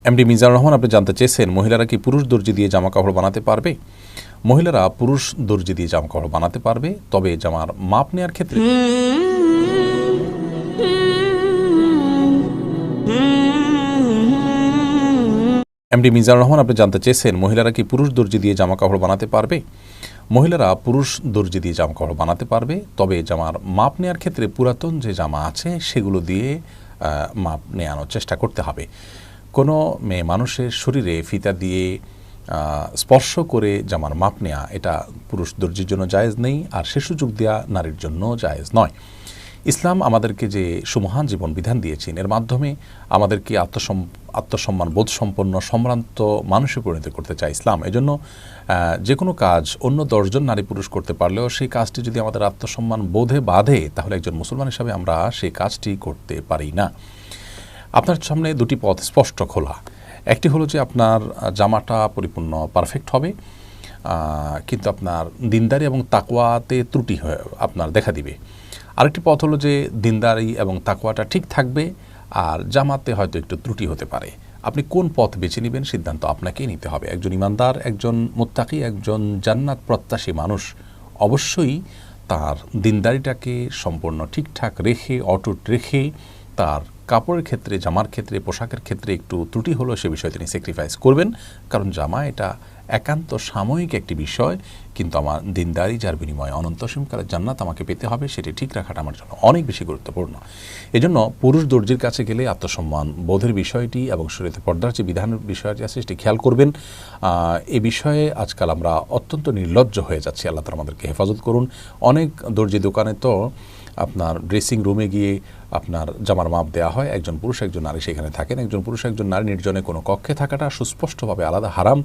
MD Mizanur Rahman, আপনি জানতে চেয়েছেন মহিলারা কি পুরুষ দর্জি দিয়ে জামা কাপড় বানাতে পারবে? মহিলারা পুরুষ দর্জি দিয়ে জামা কাপড় বানাতে পারবে, তবে জামার মাপ নেওয়ার ক্ষেত্রে এমডি মিজানুর রহমান, আপনি জানতে চেয়েছেন মহিলারা কি পুরুষ দর্জি দিয়ে জামা কাপড় বানাতে পারবে? মহিলারা পুরুষ দর্জি দিয়ে জামা কাপড় বানাতে পারবে, তবে জামার মাপ নেওয়ার ক্ষেত্রে পুরাতন যে জামা আছে সেগুলো দিয়ে মাপ নেওয়ানোর চেষ্টা করতে হবে। কোনো মেয়ে মানুষের শরীরে ফিতা দিয়ে স্পর্শ করে জামার মাপ নেওয়া এটা পুরুষ দর্জির জন্য জায়েজ নেই, আর সে সুযোগ দেওয়া নারীর জন্য জায়েজ নয়। ইসলাম আমাদেরকে যে সুমহান জীবন বিধান দিয়েছেন, এর মাধ্যমে আমাদেরকে আত্মসম্মান বোধ সম্পন্ন সম্ভ্রান্ত মানুষে পরিণত করতে চায় ইসলাম। এজন্য যে কোনো কাজ অন্য 10 জন নারী পুরুষ করতে পারলেও সেই কাজটি যদি আমাদের আত্মসম্মান বোধে বাধে, তাহলে একজন মুসলমান হিসাবে আমরা সেই কাজটি করতে পারি না। আপনার সামনে দুটি পথ স্পষ্ট খোলা। একটি হলো যে আপনার জামাটা পরিপূর্ণ পারফেক্ট হবে, কিন্তু আপনার দিনদারি এবং তাকওয়াতে ত্রুটি হয়ে আপনার দেখা দিবে। আরেকটি পথ হলো যে দিনদারি এবং তাকওয়াটা ঠিক থাকবে, আর জামাতে হয়তো একটু ত্রুটি হতে পারে। আপনি কোন পথ বেছে নেবেন সিদ্ধান্ত আপনাকেই নিতে হবে। একজন ইমানদার, একজন মুত্তাকি, একজন জান্নাত প্রত্যাশী মানুষ অবশ্যই তার দিনদারিটাকে সম্পূর্ণ ঠিকঠাক রেখে, অটুট রেখে, তার কাপড়ের ক্ষেত্রে, জামার ক্ষেত্রে, পোশাকের ক্ষেত্রে একটু ত্রুটি হলেও সে বিষয়ে তিনি স্যাক্রিফাইস করবেন। কারণ জামা এটা একান্ত সাময়িক একটি বিষয়, কিন্তু আমার দিনদারি যার বিনিময়ে অনন্তসীমকালের জান্নাত আমাকে পেতে হবে, সেটি ঠিক রাখাটা আমার জন্য অনেক বেশি গুরুত্বপূর্ণ। এজন্য পুরুষ দর্জির কাছে গেলে আত্মসম্মান বোধের বিষয়টি এবং শরীয়তে পর্দার যে বিধানের বিষয়টি আছে সেটি খেয়াল করবেন। এ বিষয়ে আজকাল আমরা অত্যন্ত নির্লজ্জ হয়ে যাচ্ছি। আল্লাহ তাআলা আমাদেরকে হেফাজত করুন। অনেক দর্জি দোকানে তো আপনার ড্রেসিং রুমে গিয়ে আপনার জামার মাপ দেওয়া হয়, একজন পুরুষ একজন নারী সেখানে থাকেন। একজন পুরুষ একজন নারী নির্জনে কোনো কক্ষে থাকাটা সুস্পষ্টভাবে আলাদা হারাম।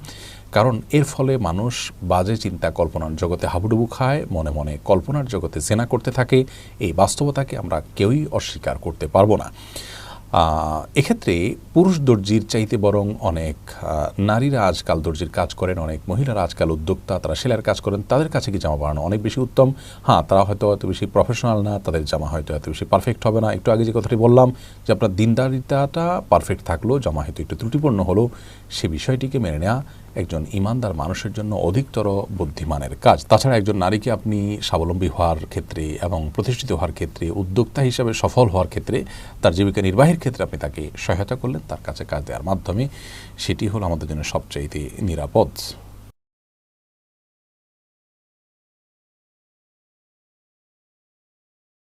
কারণ এর ফলে মানুষ বাজে চিন্তা কল্পনার জগতে হাবুডুবু খায়, মনে মনে কল্পনার জগতে জেনা করতে থাকে। এই বাস্তবতাকে আমরা কেউই অস্বীকার করতে পারবো না। এক্ষেত্রে পুরুষ দর্জির চাইতে বরং অনেক নারীরা আজকাল দর্জির কাজ করেন, অনেক মহিলারা আজকাল উদ্যোক্তা, তারা সেলাইয়ের কাজ করেন। তাদের কাছে কি জামা বানানো অনেক বেশি উত্তম। হ্যাঁ, তারা হয়তো এত বেশি প্রফেশনাল না, তাদের জামা হয়তো এত বেশি পারফেক্ট হবে না। একটু আগে যে কথাটি বললাম যে আপনার দিনদারিতাটা পারফেক্ট থাকলেও জামা হয়তো একটু ত্রুটিপূর্ণ হলেও সে বিষয়টিকে মেনে নেওয়া একজন ইমানদার মানুষের জন্য অধিকতর বুদ্ধিমানের কাজ। তাছাড়া একজন নারীকে আপনি স্বাবলম্বী হওয়ার ক্ষেত্রে এবং প্রতিষ্ঠিত হওয়ার ক্ষেত্রে, উদ্যোক্তা হিসাবে সফল হওয়ার ক্ষেত্রে, তার জীবিকা নির্বাহের ক্ষেত্রে আপনি তাকে সহায়তা করলেন, তার কাছে কাজ দেওয়ার মাধ্যমে, সেটি হলো আমাদের জন্য সবচাইতে নিরাপদ।